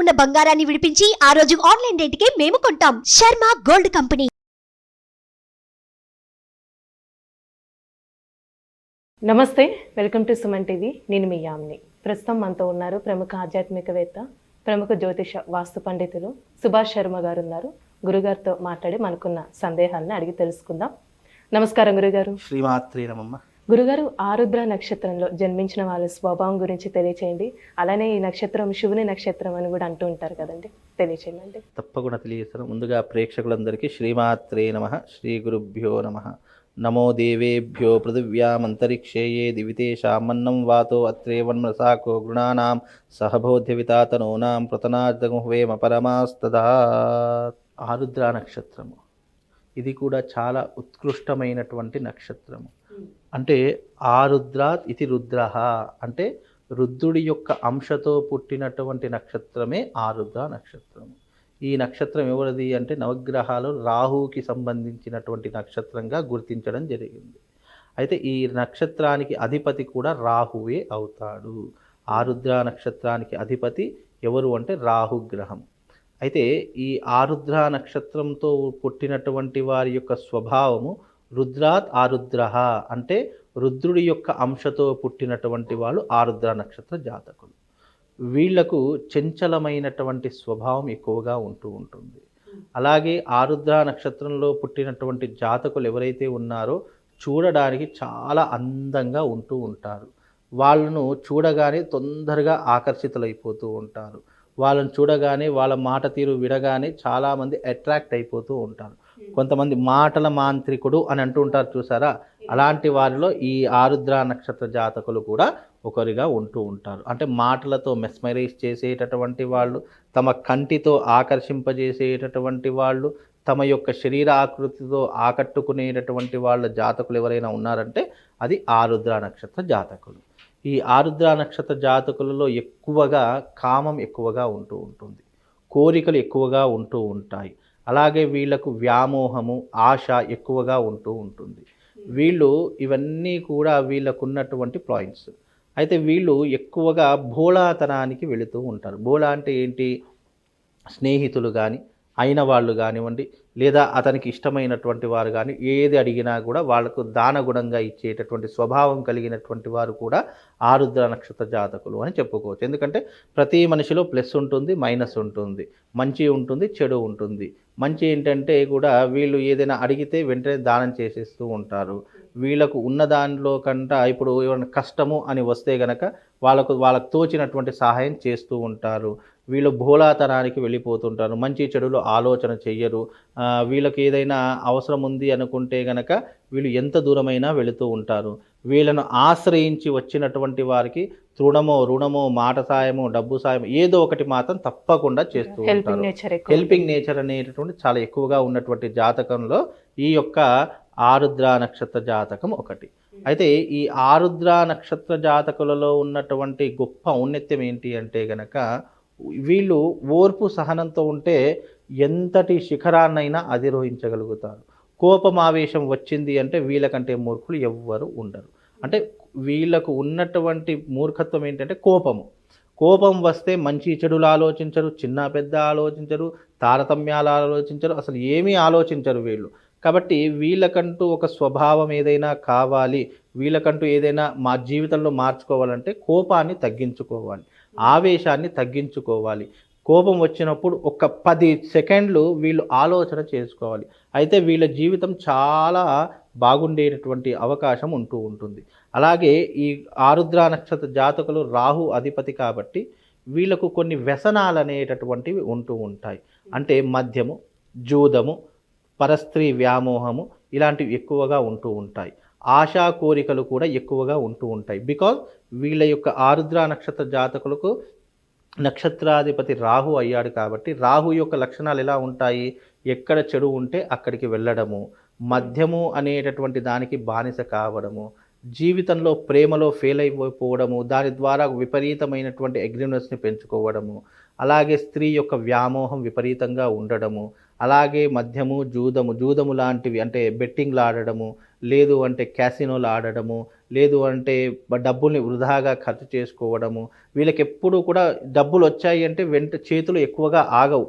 ఉన్న బంగారాన్ని విడిపించి ఆ రోజు ఆన్లైన్ రేటుకే మేము కొంటాం. Sharma gold company. నమస్తే, వెల్కమ్ టు సుమన్ టీవీ. నేను మీ యామ్ని. ప్రస్తుతం మనతో ఉన్నారు ప్రముఖ ఆధ్యాత్మికవేత్త, ప్రముఖ జ్యోతిష వాస్తు పండితులు సుభాష్ శర్మ గారు ఉన్నారు. గురుగారితో మాట్లాడి మనకున్న సందేహాలను అడిగి తెలుసుకుందాం. నమస్కారం గురుగారు. శ్రీమాత్రే నమః. గురుగారు, ఆరుద్ర నక్షత్రంలో జన్మించిన వాళ్ళ స్వభావం గురించి తెలియచేయండి. అలానే ఈ నక్షత్రం శివుని నక్షత్రం అని కూడా అంటూ ఉంటారు కదండి, తెలియచేయండి. తప్పకుండా తెలియజేస్తాను. ముందుగా ప్రేక్షకులందరికీ శ్రీమాత్రే నమః, శ్రీ గురుభ్యో నమః. నమో దేవేభ్యో పృథివ్యామంతరిక్షేయే దివితేషామన్నం వాతో అత్రేవన్మసాకో గృణానాం సహబోధ్యవితాతనూనాం ప్రతనార్దగుహ్వేమ పరమాస్తదా. ఆరుద్ర నక్షత్రము ఇది కూడా చాలా ఉత్కృష్టమైనటువంటి నక్షత్రము. అంటే ఆరుద్రాత్ ఇది రుద్రః, అంటే రుద్రుడి యొక్క అంశతో పుట్టినటువంటి నక్షత్రమే ఆరుద్ర నక్షత్రము. ఈ నక్షత్రం ఎవరిది అంటే నవగ్రహాలు రాహుకి సంబంధించినటువంటి నక్షత్రంగా గుర్తించడం జరిగింది. అయితే ఈ నక్షత్రానికి అధిపతి కూడా రాహువే అవుతాడు. ఆరుద్ర నక్షత్రానికి అధిపతి ఎవరు అంటే రాహుగ్రహం. అయితే ఈ ఆరుద్ర నక్షత్రంతో పుట్టినటువంటి వారి యొక్క స్వభావము రుద్రాత్ ఆరుద్రః, అంటే రుద్రుడి యొక్క అంశతో పుట్టినటువంటి వాళ్ళు ఆరుద్ర నక్షత్ర జాతకులు. వీళ్లకు చంచలమైనటువంటి స్వభావం ఎక్కువగా ఉంటుంది. అలాగే ఆరుద్ర నక్షత్రంలో పుట్టినటువంటి జాతకులు ఎవరైతే ఉన్నారో చూడడానికి చాలా అందంగా ఉంటారు. వాళ్ళను చూడగానే తొందరగా ఆకర్షితులైపోతూ ఉంటారు. వాళ్ళని చూడగానే వాళ్ళ మాట తీరు వినగానే చాలామంది అట్రాక్ట్ అయిపోతూ ఉంటారు. కొంతమంది మాటల మాంత్రికుడు అని అంటూ ఉంటారు చూసారా, అలాంటి వారిలో ఈ ఆరుద్ర నక్షత్ర జాతకులు కూడా ఒకరిగా ఉంటారు. అంటే మాటలతో మెస్మరైజ్ చేసేటటువంటి వాళ్ళు, తమ కంటితో ఆకర్షింపజేసేటటువంటి వాళ్ళు, తమ యొక్క శరీర ఆకృతితో ఆకట్టుకునేటటువంటి వాళ్ళ జాతకులు ఎవరైనా ఉన్నారంటే అది ఆరుద్ర నక్షత్ర జాతకులు. ఈ ఆరుద్ర నక్షత్ర జాతకులలో ఎక్కువగా కామం ఎక్కువగా ఉంటుంది, కోరికలు ఎక్కువగా ఉంటాయి. అలాగే వీళ్ళకు వ్యామోహము, ఆశ ఎక్కువగా ఉంటుంది. వీళ్ళు ఇవన్నీ కూడా వీళ్ళకున్నటువంటి పాయింట్స్. అయితే వీళ్ళు ఎక్కువగా భోళాతనానికి వెళుతూ ఉంటారు. భోళా అంటే ఏంటి? స్నేహితులు కానీ అయిన వాళ్ళు కానివ్వండి, లేదా అతనికి ఇష్టమైనటువంటి వారు కానీ ఏది అడిగినా కూడా వాళ్ళకు దానగుణంగా ఇచ్చేటటువంటి స్వభావం కలిగినటువంటి వారు కూడా ఆరుద్ర నక్షత్ర జాతకులు అని చెప్పుకోవచ్చు. ఎందుకంటే ప్రతి మనిషిలో ప్లస్ ఉంటుంది, మైనస్ ఉంటుంది, మంచి ఉంటుంది, చెడు ఉంటుంది. మంచి ఏంటంటే కూడా వీళ్ళు ఏదైనా అడిగితే వెంటనే దానం చేసేస్తూ ఉంటారు. వీళ్ళకు ఉన్న దానిలో కంటే ఇప్పుడు ఏమైనా కష్టము అని వస్తే గనక వాళ్ళకు తోచినటువంటి సహాయం చేస్తూ ఉంటారు. వీళ్ళు భోళాతనానికి వెళ్ళిపోతుంటారు, మంచి చెడులో ఆలోచన చెయ్యరు. వీళ్ళకి ఏదైనా అవసరం ఉంది అనుకుంటే గనక వీళ్ళు ఎంత దూరమైనా వెళుతూ ఉంటారు. వీళ్ళను ఆశ్రయించి వచ్చినటువంటి వారికి తృణమో, రుణమో, మాట సాయమో, డబ్బు సాయం ఏదో ఒకటి మాత్రం తప్పకుండా చేస్తూ ఉంటారు. హెల్పింగ్ నేచర్ అనేటటువంటి చాలా ఎక్కువగా ఉన్నటువంటి జాతకంలో ఈ యొక్క ఆరుద్ర నక్షత్ర జాతకం ఒకటి. అయితే ఈ ఆరుద్ర నక్షత్ర జాతకులలో ఉన్నటువంటి గొప్ప ఔన్నత్యం ఏంటి అంటే గనక వీళ్ళు ఓర్పు సహనంతో ఉంటే ఎంతటి శిఖరాన్నైనా అధిరోహించగలుగుతారు. కోపం ఆవేశం వచ్చింది అంటే వీళ్ళకంటే మూర్ఖులు ఎవ్వరు ఉండరు. అంటే వీళ్ళకు ఉన్నటువంటి మూర్ఖత్వం ఏంటంటే కోపం వస్తే మంచి చెడులు ఆలోచించరు, చిన్న పెద్ద ఆలోచించరు, తారతమ్యాలు ఆలోచించరు, అసలు ఏమీ ఆలోచించరు వీళ్ళు. కాబట్టి వీళ్ళకంటూ ఒక స్వభావం ఏదైనా కావాలి, వీళ్ళకంటూ ఏదైనా మా జీవితంలో మార్చుకోవాలంటే కోపాన్ని తగ్గించుకోవాలి, ఆవేశాన్ని తగ్గించుకోవాలి. కోపం వచ్చినప్పుడు ఒక 10 సెకండ్లు వీళ్ళు ఆలోచన చేసుకోవాలి. అయితే వీళ్ళ జీవితం చాలా బాగుండేటటువంటి అవకాశం ఉంటుంది. అలాగే ఈ ఆరుద్ర నక్షత్ర జాతకులు రాహు అధిపతి కాబట్టి వీళ్ళకు కొన్ని వ్యసనాలు అనేటటువంటివి ఉంటాయి. అంటే మద్యము, జూదము, పరస్త్రీ వ్యామోహము ఇలాంటివి ఎక్కువగా ఉంటాయి. ఆశా కోరికలు కూడా ఎక్కువగా ఉంటాయి. బికాజ్ వీళ్ళ యొక్క ఆరుద్ర నక్షత్ర జాతకులకు నక్షత్రాధిపతి రాహు అయ్యాడు కాబట్టి రాహు యొక్క లక్షణాలు ఎలా ఉంటాయి? ఎక్కడ చెడు ఉంటే అక్కడికి వెళ్ళడము, మద్యము అనేటటువంటి దానికి బానిస కావడము, జీవితంలో ప్రేమలో ఫెయిల్ అయిపోవడము, దాని ద్వారా విపరీతమైనటువంటి అగ్రెసివ్నెస్ని పెంచుకోవడము, అలాగే స్త్రీ యొక్క వ్యామోహం విపరీతంగా ఉండడము, అలాగే మద్యము, జూదము లాంటివి అంటే బెట్టింగ్లు ఆడడము, లేదు అంటే క్యాసినోలు ఆడడము, లేదు అంటే డబ్బుల్ని వృధాగా ఖర్చు చేసుకోవడము, వీళ్ళకి ఎప్పుడు కూడా డబ్బులు వచ్చాయి అంటే చేతులు ఎక్కువగా ఆగవు,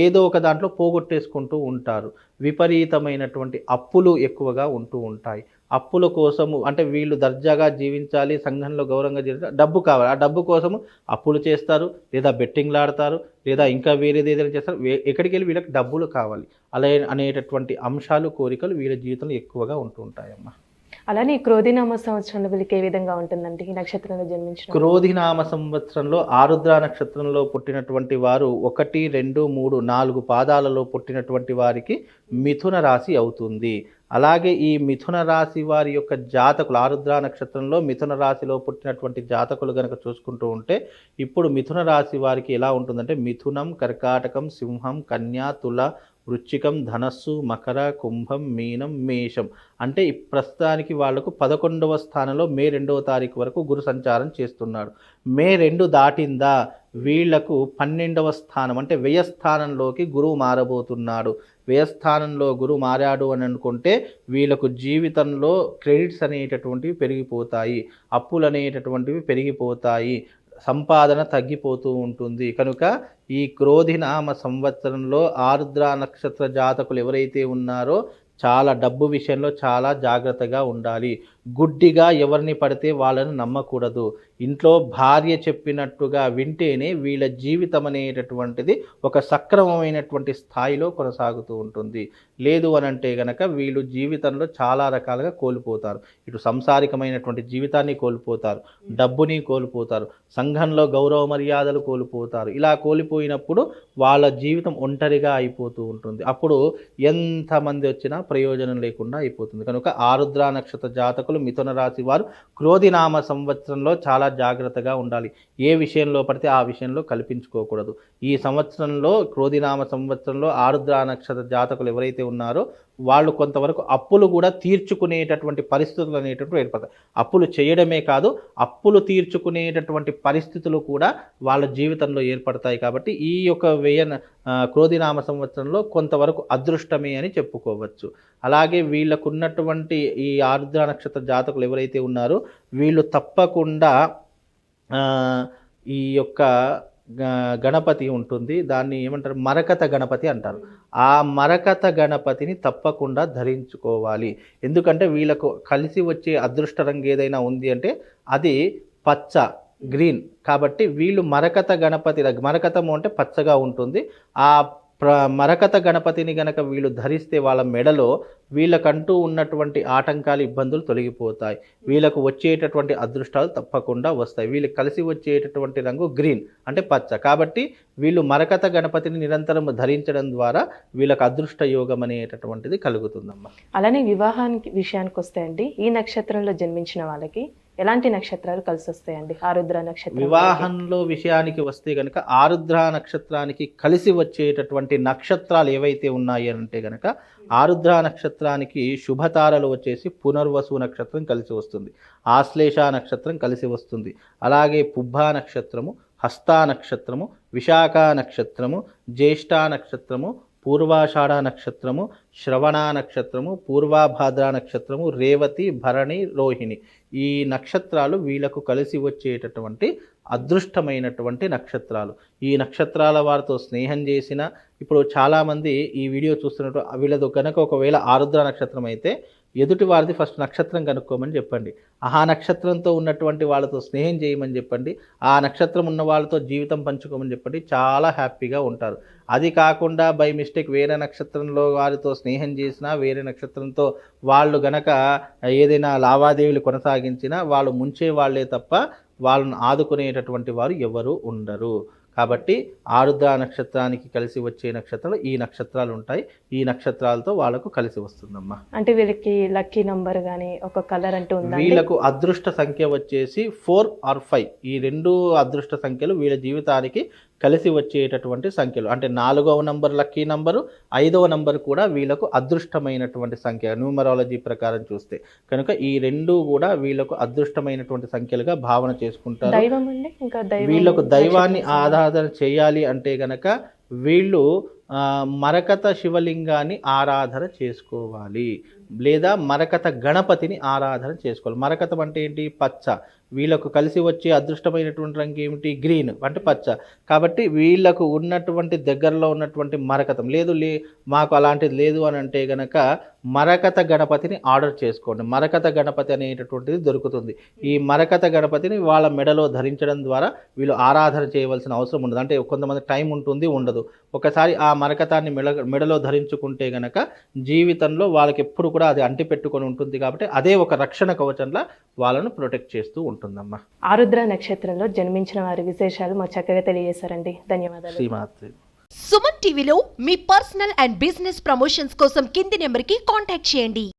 ఏదో ఒక దాంట్లో పోగొట్టేసుకుంటూ ఉంటారు. విపరీతమైనటువంటి అప్పులు ఎక్కువగా ఉంటూ ఉంటాయి. అప్పుల కోసము అంటే వీళ్ళు దర్జాగా జీవించాలి, సంఘంలో గౌరవంగా జీవించాలి, డబ్బు కావాలి. ఆ డబ్బు కోసము అప్పులు చేస్తారు, లేదా బెట్టింగ్లు ఆడతారు, లేదా ఇంకా వేరేది ఏదైనా చేస్తారు. ఎక్కడికి వెళ్ళి వీళ్ళకి డబ్బులు కావాలి అలా అనేటటువంటి అంశాలు, కోరికలు వీళ్ళ జీవితంలో ఎక్కువగా ఉంటూ ఉంటాయమ్మా. అలానే ఈ క్రోధినామ సంవత్సరంలో వీళ్ళకి ఏ విధంగా ఉంటుందండి ఈ నక్షత్రంలో జన్మించిన? క్రోధినామ సంవత్సరంలో ఆరుద్ర నక్షత్రంలో పుట్టినటువంటి వారు 1, 2, 3, 4 పాదాలలో పుట్టినటువంటి వారికి మిథున రాశి అవుతుంది. అలాగే ఈ మిథున రాశి వారి యొక్క జాతకులు, ఆరుద్ర నక్షత్రంలో మిథున రాశిలో పుట్టినటువంటి జాతకులు కనుక చూసుకుంటూ ఉంటే, ఇప్పుడు మిథున రాశి వారికి ఎలా ఉంటుందంటే మిథునం, కర్కాటకం, సింహం, కన్యా, తుల, వృశ్చికం, ధనస్సు, మకర, కుంభం, మీనం, మేషం. అంటే ప్రస్తుతానికి వాళ్లకు 11వ స్థానంలో మే 2వ తారీఖు వరకు గురు సంచారం చేస్తున్నాడు. మే 2 దాటిందా వీళ్లకు 12వ స్థానం అంటే వ్యయస్థానంలోకి గురువు మారబోతున్నాడు. వ్యయస్థానంలో గురువు మారాడు అని అనుకుంటే వీళ్ళకు జీవితంలో క్రెడిట్స్ అనేటటువంటివి పెరిగిపోతాయి, అప్పులు అనేటటువంటివి పెరిగిపోతాయి, సంపాదన తగ్గిపోతూ ఉంటుంది. కనుక ఈ క్రోధినామ సంవత్సరంలో ఆరుద్ర నక్షత్ర జాతకులు ఎవరైతే ఉన్నారో చాలా డబ్బు విషయంలో చాలా జాగ్రత్తగా ఉండాలి. గుడ్డిగా ఎవరిని పడితే వాళ్ళని నమ్మకూడదు. ఇంట్లో భార్య చెప్పినట్టుగా వింటేనే వీళ్ళ జీవితం అనేటటువంటిది ఒక సక్రమమైనటువంటి స్థాయిలో కొనసాగుతూ ఉంటుంది. లేదు అనంటే గనక వీళ్ళు జీవితంలో చాలా రకాలుగా కోల్పోతారు. ఇటు సంసారికమైనటువంటి జీవితాన్ని కోల్పోతారు, డబ్బుని కోల్పోతారు, సంఘంలో గౌరవ మర్యాదలు కోల్పోతారు. ఇలా కోల్పోయినప్పుడు వాళ్ళ జీవితం ఒంటరిగా అయిపోతూ ఉంటుంది. అప్పుడు ఎంతమంది వచ్చినా ప్రయోజనం లేకుండా అయిపోతుంది. కనుక ఆరుద్ర నక్షత్ర జాతకులు మిథున రాశి వారు క్రోధినామ సంవత్సరంలో చాలా జాగ్రత్తగా ఉండాలి. ఏ విషయంలో పడితే ఆ విషయంలో కల్పించుకోకూడదు. ఈ సంవత్సరంలో క్రోధినామ సంవత్సరంలో ఆరుద్ర నక్షత్ర జాతకులు ఎవరైతే ఉన్నారో వాళ్ళు కొంతవరకు అప్పులు కూడా తీర్చుకునేటటువంటి పరిస్థితులు అనేటటువంటి ఏర్పడతాయి. అప్పులు చేయడమే కాదు, అప్పులు తీర్చుకునేటటువంటి పరిస్థితులు కూడా వాళ్ళ జీవితంలో ఏర్పడతాయి. కాబట్టి ఈ యొక్క క్రోధినామ సంవత్సరంలో కొంతవరకు అదృష్టమే అని చెప్పుకోవచ్చు. అలాగే వీళ్ళకున్నటువంటి ఈ ఆరుద్ర నక్షత్ర జాతకులు ఎవరైతే ఉన్నారో వీళ్ళు తప్పకుండా ఈ యొక్క గణపతి ఉంటుంది, దాన్ని ఏమంటారు, మరకత గణపతి అంటారు. ఆ మరకత గణపతిని తప్పకుండా ధరించుకోవాలి. ఎందుకంటే వీళ్ళకు కలిసి వచ్చే అదృష్ట రంగు ఏదైనా ఉంది అంటే అది పచ్చ, గ్రీన్. కాబట్టి వీళ్ళు మరకత గణపతి, మరకతము అంటే పచ్చగా ఉంటుంది, ఆ మరకత గణపతిని గనక వీళ్ళు ధరిస్తే వాళ్ళ మెడలో వీళ్ళకంటూ ఉన్నటువంటి ఆటంకాలు, ఇబ్బందులు తొలగిపోతాయి. వీళ్ళకు వచ్చేటటువంటి అదృష్టాలు తప్పకుండా వస్తాయి. వీళ్ళకి కలిసి వచ్చేటటువంటి రంగు గ్రీన్ అంటే పచ్చ. కాబట్టి వీళ్ళు మరకత గణపతిని నిరంతరం ధరించడం ద్వారా వీళ్ళకి అదృష్ట యోగం అనేటటువంటిది కలుగుతుందమ్మా. అలానే వివాహానికి విషయానికి వస్తే అండి, ఈ నక్షత్రంలో జన్మించిన వాళ్ళకి ఎలాంటి నక్షత్రాలు కలిసి వస్తాయండి? ఆరుద్ర నక్షత్రం వివాహంలో విషయానికి వస్తే కనుక ఆరుద్ర నక్షత్రానికి కలిసి వచ్చేటటువంటి నక్షత్రాలు ఏవైతే ఉన్నాయి అంటే కనుక ఆరుద్ర నక్షత్రానికి శుభతారలు వచ్చేసి పునర్వసు నక్షత్రం కలిసి వస్తుంది, ఆశ్లేష నక్షత్రం కలిసి వస్తుంది, అలాగే పుబ్బా నక్షత్రము, హస్తా నక్షత్రము, విశాఖ నక్షత్రము, జ్యేష్ఠ నక్షత్రము, పూర్వాషాఢ నక్షత్రము, శ్రవణ నక్షత్రము, పూర్వాభాద్ర నక్షత్రము, రేవతి, భరణి, రోహిణి. ఈ నక్షత్రాలు వీళ్ళకు కలిసి వచ్చేటటువంటి అదృష్టమైనటువంటి నక్షత్రాలు. ఈ నక్షత్రాల వారితో స్నేహం చేసిన, ఇప్పుడు చాలామంది ఈ వీడియో చూస్తున్నట్టు వీళ్ళతో కనుక ఒకవేళ ఆరుద్ర నక్షత్రం అయితే ఎదుటి వారిది ఫస్ట్ నక్షత్రం కనుక్కోమని చెప్పండి, ఆ నక్షత్రంతో ఉన్నటువంటి వాళ్ళతో స్నేహం చేయమని చెప్పండి, ఆ నక్షత్రం ఉన్న వాళ్ళతో జీవితం పంచుకోమని చెప్పండి, చాలా హ్యాపీగా ఉంటారు. అది కాకుండా బై మిస్టేక్ వేరే నక్షత్రంలో వారితో స్నేహం చేసినా, వేరే నక్షత్రంతో వాళ్ళు గనక ఏదైనా లావాదేవీలు కొనసాగించినా వాళ్ళు ముంచే వాళ్ళే తప్ప వాళ్ళను ఆదుకునేటటువంటి వారు ఎవరు ఉండరు. కాబట్టి ఆరుద్ర నక్షత్రానికి కలిసి వచ్చే నక్షత్రాలు ఈ నక్షత్రాలు ఉంటాయి. ఈ నక్షత్రాలతో వాళ్ళకు కలిసి వస్తుందమ్మా. అంటే వీళ్ళకి లక్కీ నంబర్ కానీ ఒక కలర్ అంటూ ఉందా? వీళ్ళకు అదృష్ట సంఖ్య వచ్చేసి 4 or 5. ఈ రెండు అదృష్ట సంఖ్యలు వీళ్ళ జీవితానికి కలిసి వచ్చేటటువంటి సంఖ్యలు. అంటే 4వ నంబర్ లక్కీ నంబరు, 5వ నంబర్ కూడా వీళ్ళకు అదృష్టమైనటువంటి సంఖ్య న్యూమరాలజీ ప్రకారం చూస్తే. కనుక ఈ రెండు కూడా వీళ్ళకు అదృష్టమైనటువంటి సంఖ్యలుగా భావన చేసుకుంటారు. వీళ్ళకు దైవాన్ని ఆరాధన చేయాలి అంటే గనక వీళ్ళు మరకత శివలింగాన్ని ఆరాధన చేసుకోవాలి. లేదా మరకత గణపతిని ఆరాధన చేసుకోవాలి. మరకతం అంటే ఏంటి? పచ్చ. వీళ్ళకు కలిసి వచ్చే అదృష్టమైనటువంటి రంగు ఏమిటి? గ్రీన్ అంటే పచ్చ. కాబట్టి వీళ్ళకు ఉన్నటువంటి దగ్గరలో ఉన్నటువంటి మరకతం మాకు అలాంటిది లేదు అని అంటే గనక మరకత గణపతిని ఆర్డర్ చేసుకోండి. మరకత గణపతి అనేటటువంటిది దొరుకుతుంది. ఈ మరకత గణపతిని వాళ్ళ మెడలో ధరించడం ద్వారా వీళ్ళు ఆరాధన చేయవలసిన అవసరం ఉండదు. అంటే కొంతమంది టైం ఉంటుంది, ఉండదు. ఒకసారి ఆ మరకతాన్ని మెడలో ధరించుకుంటే గనక జీవితంలో వాళ్ళకి ఎప్పుడు కూడా అది అంటిపెట్టుకొని ఉంటుంది. కాబట్టి అదే ఒక రక్షణ కవచంలా వాళ్ళను ప్రొటెక్ట్ చేస్తూ ఉంటుందమ్మా. ఆరుద్ర నక్షత్రంలో జన్మించిన వారి విశేషాలు మాకు చక్కగా తెలియజేశారండి. ధన్యవాదాలు. శ్రీమాత్రి. సుమన్ టీవీలో మీ పర్సనల్ అండ్ బిజినెస్ ప్రమోషన్స్ కోసం కింది నెంబర్కి కాంటాక్ట్ చేయండి.